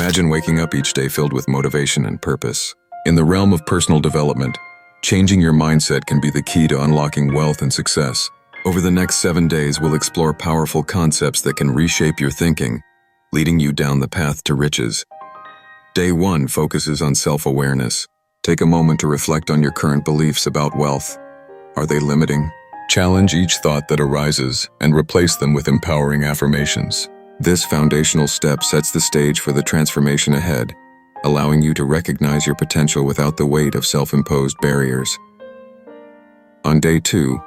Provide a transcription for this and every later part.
Imagine waking up each day filled with motivation and purpose. In the realm of personal development, changing your mindset can be the key to unlocking wealth and success. Over the next 7 days, we'll explore powerful concepts that can reshape your thinking, leading you down the path to riches. Day 1 focuses on self-awareness. Take a moment to reflect on your current beliefs about wealth. Are they limiting? Challenge each thought that arises and replace them with empowering affirmations. This foundational step sets the stage for the transformation ahead, allowing you to recognize your potential without the weight of self-imposed barriers. On day 2,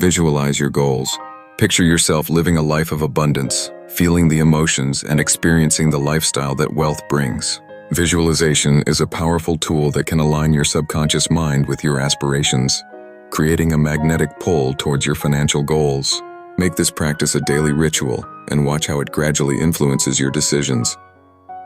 visualize your goals. Picture yourself living a life of abundance, feeling the emotions and experiencing the lifestyle that wealth brings. Visualization is a powerful tool that can align your subconscious mind with your aspirations, creating a magnetic pull towards your financial goals. Make this practice a daily ritual and watch how it gradually influences your decisions.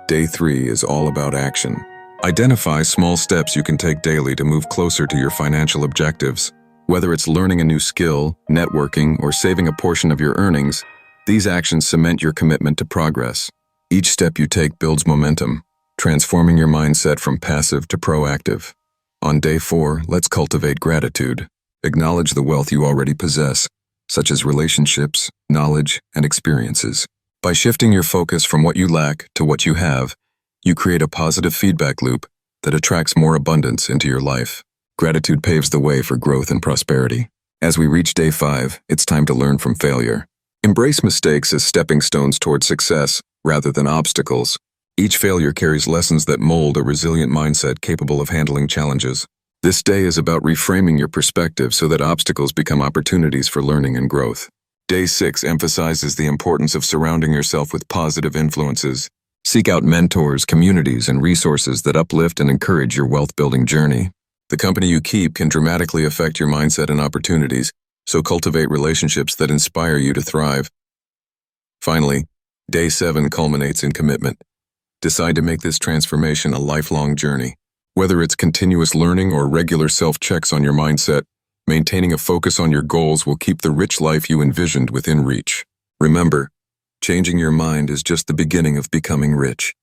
Day 3 is all about action. Identify small steps you can take daily to move closer to your financial objectives. Whether it's learning a new skill, networking, or saving a portion of your earnings, these actions cement your commitment to progress. Each step you take builds momentum, transforming your mindset from passive to proactive. On day 4, let's cultivate gratitude. Acknowledge the wealth you already possess, such as relationships, knowledge, and experiences. By shifting your focus from what you lack to what you have, you create a positive feedback loop that attracts more abundance into your life. Gratitude paves the way for growth and prosperity. As we reach day 5, it's time to learn from failure. Embrace mistakes as stepping stones toward success rather than obstacles. Each failure carries lessons that mold a resilient mindset capable of handling challenges. This day is about reframing your perspective so that obstacles become opportunities for learning and growth. Day 6 emphasizes the importance of surrounding yourself with positive influences. Seek out mentors, communities, and resources that uplift and encourage your wealth-building journey. The company you keep can dramatically affect your mindset and opportunities, so cultivate relationships that inspire you to thrive. Finally, day 7 culminates in commitment. Decide to make this transformation a lifelong journey. Whether it's continuous learning or regular self-checks on your mindset, maintaining a focus on your goals will keep the rich life you envisioned within reach. Remember, changing your mind is just the beginning of becoming rich.